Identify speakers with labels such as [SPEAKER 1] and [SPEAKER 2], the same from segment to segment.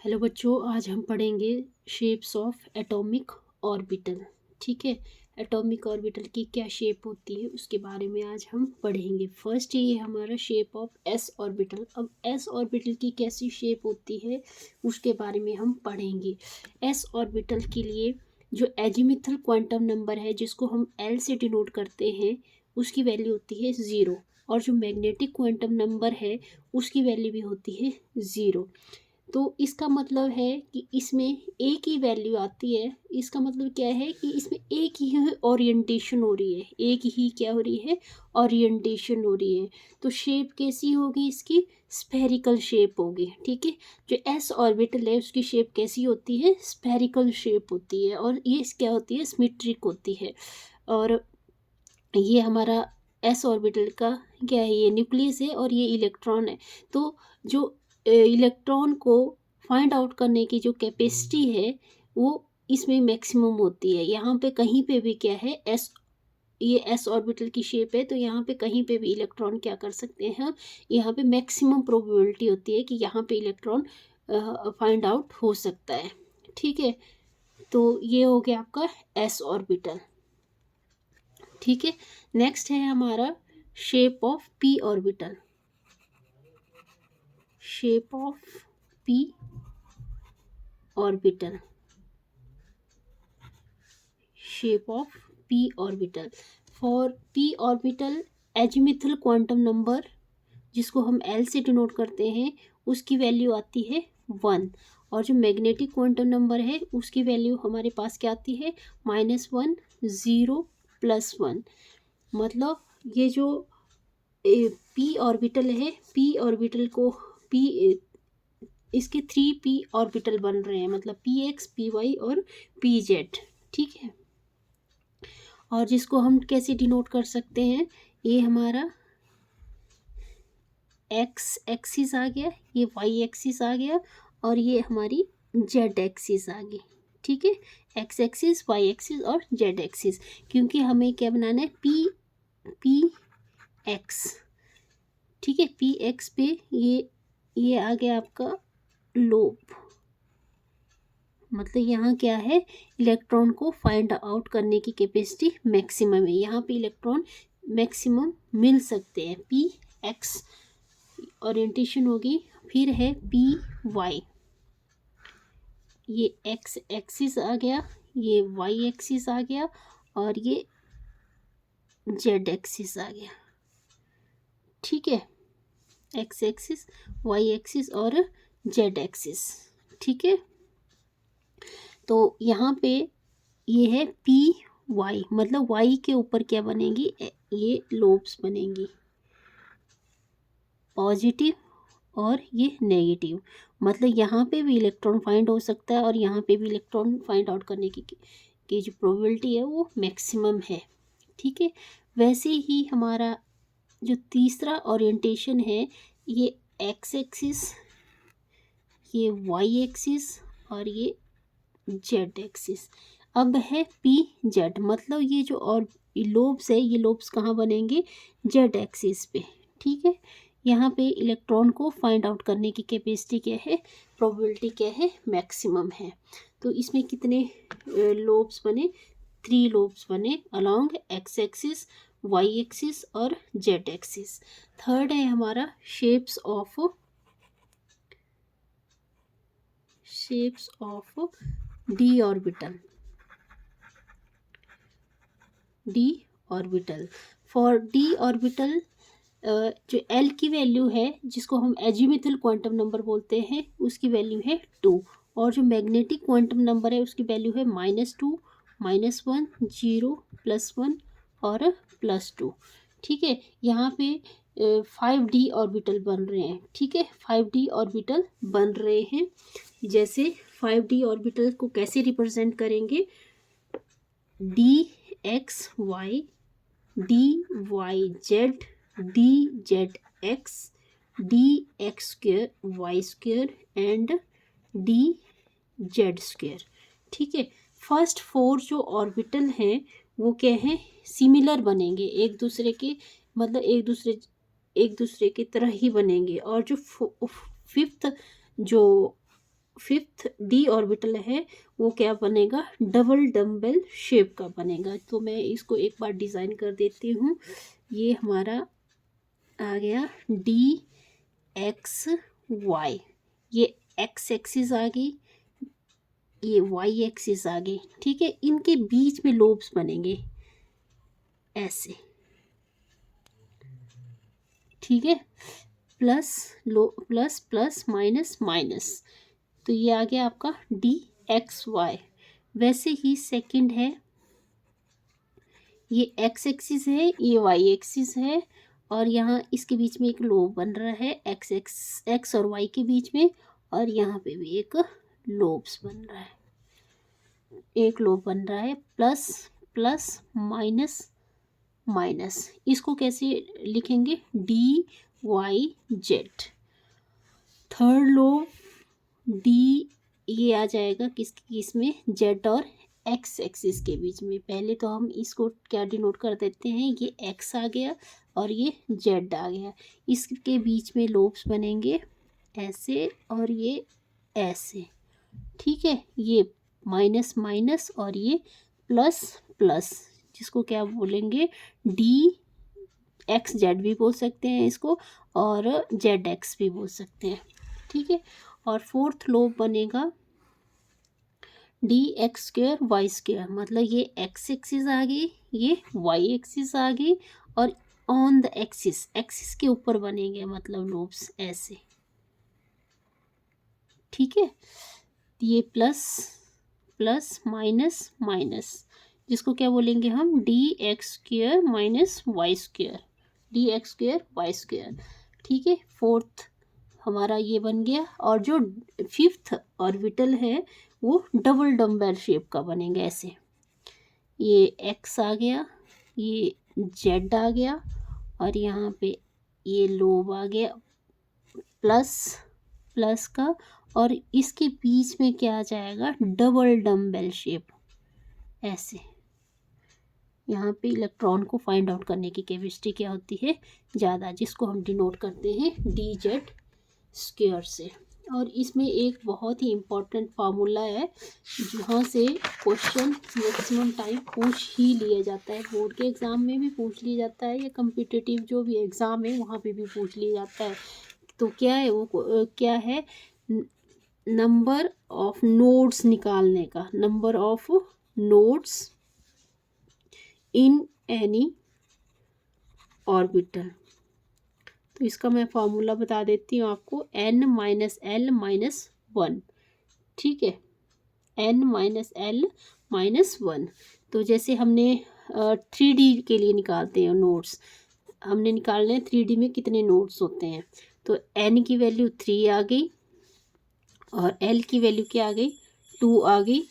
[SPEAKER 1] Hello बच्चों, आज हम पढ़ेंगे शेप्स ऑफ एटॉमिक ऑर्बिटल। ठीक है, एटॉमिक ऑर्बिटल की क्या शेप होती है उसके बारे में आज हम पढ़ेंगे। फर्स्ट ये हमारा शेप ऑफ एस ऑर्बिटल। अब एस ऑर्बिटल की कैसी शेप होती है उसके बारे में हम पढ़ेंगे। एस ऑर्बिटल के लिए जो एजीमुथल क्वांटम नंबर है जिसको हम एल से डिनोट करते हैं उसकी वैल्यू होती है 0, और जो मैग्नेटिक क्वांटम नंबर है उसकी वैल्यू भी होती है 0। तो इसका मतलब है कि इसमें एक ही वैल्यू आती है। इसका मतलब क्या है कि इसमें एक ही ओरिएंटेशन हो रही है, एक ही क्या हो रही है, ओरिएंटेशन हो रही है। तो शेप कैसी होगी इसकी? स्फेरिकल शेप होगी। ठीक है, जो एस ऑर्बिटल है उसकी शेप कैसी होती है? स्फेरिकल शेप होती है, और ये क्या होती है? सिमेट्रिक होती है। और ये हमारा एस ऑर्बिटल का क्या है? ये न्यूक्लियस है और ये इलेक्ट्रॉन है। तो जो इलेक्ट्रॉन को फाइंड आउट करने की जो कैपेसिटी है वो इसमें मैक्सिमम होती है। यहाँ पे कहीं पे भी क्या है, ये एस ऑर्बिटल की शेप है, तो यहाँ पे कहीं पे भी इलेक्ट्रॉन क्या कर सकते हैं, यहाँ पे मैक्सिमम प्रोबेबिलिटी होती है कि यहाँ पे इलेक्ट्रॉन फाइंड आउट हो सकता है। ठीक है, तो ये हो गया आपका एस ऑर्बिटल। ठीक है, नेक्स्ट है हमारा shape of P orbital. Shape of P orbital, shape of P orbital. For P orbital azimuthal quantum number जिसको हम एल से डिनोट करते हैं उसकी वैल्यू आती है 1, और जो मैग्नेटिक क्वांटम नंबर है उसकी वैल्यू हमारे पास क्या आती है? -1, 0, +1। मतलब ये जो पी ऑर्बिटल है, पी ऑर्बिटल को पी इसके 3 पी ऑर्बिटल बन रहे हैं, मतलब पी एक्स, पी वाई और पी जेड। ठीक है, और जिसको हम कैसे डिनोट कर सकते हैं? ये हमारा एक्स एक्सिस आ गया, ये वाई एक्सिस आ गया, और ये हमारी जेड एक्सिस आ गई। ठीक है, एक्स एक्सिस, वाई एक्सिस और जेड एक्सिस। क्योंकि हमें क्या बनाना है? P x. ठीक है, पी एक्स पे ये आ गया आपका लोब। मतलब यहाँ क्या है? इलेक्ट्रॉन को फाइंड आउट करने की कैपेसिटी मैक्सिमम है। यहाँ पे इलेक्ट्रॉन मैक्सिमम मिल सकते हैं। पी एक्स ओरिएंटेशन होगी। फिर है पी वाई, ये एक्स एक्सिस आ गया, ये वाई एक्सिस आ गया, और ये जेड एक्सिस आ गया। ठीक है, एक्स एक्सिस, वाई एक्सिस और जेड एक्सिस। ठीक है, तो यहाँ पे ये है पी वाई, मतलब वाई के ऊपर क्या बनेगी? ये लोब्स बनेंगी, पॉजिटिव और ये नेगेटिव। मतलब यहाँ पे भी इलेक्ट्रॉन फाइंड हो सकता है और यहाँ पे भी इलेक्ट्रॉन फाइंड आउट करने की जो प्रोबेबिलिटी है वो मैक्सिमम है। ठीक है, वैसे ही हमारा जो तीसरा ओरिएंटेशन है, ये एक्स एक्सिस, ये वाई एक्सिस और ये जेड एक्सिस। अब है पी जेड, मतलब ये जो और लोब्स है, ये लोब्स कहाँ बनेंगे? जेड एक्सिस पे। ठीक है, यहाँ पे इलेक्ट्रॉन को फाइंड आउट करने की कैपेसिटी क्या है? प्रोबेबिलिटी क्या है? मैक्सिमम है। तो इसमें कितने लोब्स बने? 3 लोब्स बने along x axis, y axis और जेड एक्सिस। थर्ड है हमारा shapes of d orbital. D orbital, for d orbital जो एल की वैल्यू है जिसको हम एजीमुथल क्वांटम नंबर बोलते हैं उसकी वैल्यू है 2, और जो मैग्नेटिक क्वांटम नंबर है उसकी वैल्यू है -2, -1, 0, +1 और +2। ठीक है, यहाँ पे 5D ऑर्बिटल बन रहे हैं। ठीक है, 5D ऑर्बिटल बन रहे हैं। जैसे 5D ऑर्बिटल को कैसे रिप्रेजेंट करेंगे? D x y, d y z, d z x, d x square y square and d z square. ठीक है, फर्स्ट 4 जो ऑर्बिटल हैं वो क्या हैं? सिमिलर बनेंगे एक दूसरे के, मतलब एक दूसरे की तरह ही बनेंगे। और जो 5th जो फिफ्थ डी ऑर्बिटल है वो क्या बनेगा, डबल डम्बल शेप का बनेगा। तो मैं इसको एक बार डिज़ाइन कर देती हूँ। ये हमारा आ गया डी एक्स वाई, ये एक्स एक्सिस आ गई, ये वाई एक्सिस आ गई, ठीक है। इनके बीच में लोब्स बनेंगे ऐसे, ठीक है, plus low plus plus minus minus. तो ये आ गया आपका डी एक्स वाई। वैसे ही सेकंड है, ये एक्स एक्सिस है, ये वाई एक्सिस है, और यहाँ इसके बीच में एक लोब बन रहा है एक्स और वाई के बीच में, और यहाँ पे भी एक लोब्स बन रहा है, एक लोब बन रहा है, प्लस प्लस माइनस माइनस। इसको कैसे लिखेंगे, d y z. Third lobe d, ये आ जाएगा किसमें, जेड और एक्स एक्सिस के बीच में। पहले तो हम इसको क्या डिनोट कर देते हैं, ये एक्स आ गया और ये जेड आ गया। इसके बीच में लोब्स बनेंगे ऐसे और ये ऐसे, ठीक है। ये माइनस माइनस और ये प्लस प्लस, जिसको क्या बोलेंगे, डी एक्स जेड भी बोल सकते हैं इसको, और जेड एक्स भी बोल सकते हैं, ठीक है। और फोर्थ लोब बनेगा d x square y square, मतलब ये एक्स एक्सिस आ गई, ये वाई एक्सिस आ गई, और ऑन द एक्सिस, एक्सिस के ऊपर बनेंगे मतलब लोब्स ऐसे, ठीक है। ये प्लस प्लस माइनस माइनस, जिसको क्या बोलेंगे हम, d x square minus y square, d x square y square, ठीक है। फोर्थ हमारा ये बन गया। और जो फिफ्थ ऑर्बिटल है वो डबल डम्बल शेप का बनेगा ऐसे, ये एक्स आ गया, ये जेड आ गया, और यहाँ पे ये लोब आ गया प्लस प्लस का, और इसके बीच में क्या आ जाएगा, डबल डम्बल शेप ऐसे। यहाँ पे इलेक्ट्रॉन को फाइंड आउट करने की केमिस्ट्री क्या होती है ज़्यादा, जिसको हम डिनोट करते हैं डी जेड स्क्वायर से। और इसमें एक बहुत ही इम्पोर्टेंट फार्मूला है जहाँ से क्वेश्चन मैक्सिमम टाइम पूछ ही लिया जाता है, बोर्ड के एग्ज़ाम में भी पूछ लिया जाता है, या कम्पिटिटिव जो भी एग्ज़ाम है वहाँ पे भी पूछ लिया जाता है। तो क्या है वो, क्या है, नंबर ऑफ नोड्स निकालने का, number of nodes in any orbital. तो इसका मैं फार्मूला बता देती हूँ आपको, n minus L minus one, ठीक है, n minus L minus one. तो जैसे हमने 3D के लिए निकालते हैं नोड्स, हमने निकालने हैं 3D में कितने नोड्स होते हैं, तो n की वैल्यू 3 आ गई, और l की वैल्यू क्या आ गई, 2 आ गई।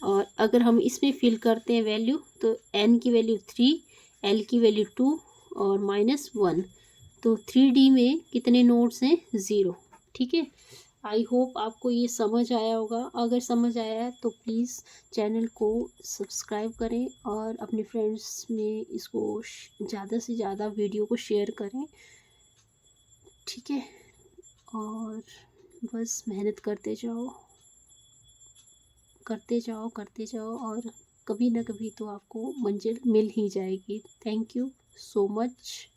[SPEAKER 1] और अगर हम इसमें फिल करते हैं वैल्यू, तो n की वैल्यू 3, l की वैल्यू 2 और माइनस 1। तो 3D में कितने नोड्स हैं, 0, ठीक है। आई होप आपको ये समझ आया होगा। अगर समझ आया है तो प्लीज़ चैनल को सब्सक्राइब करें और अपने फ्रेंड्स में इसको ज़्यादा से ज़्यादा वीडियो को शेयर करें, ठीक है। और बस मेहनत करते जाओ करते जाओ करते जाओ, और कभी ना कभी तो आपको मंजिल मिल ही जाएगी। Thank you so much.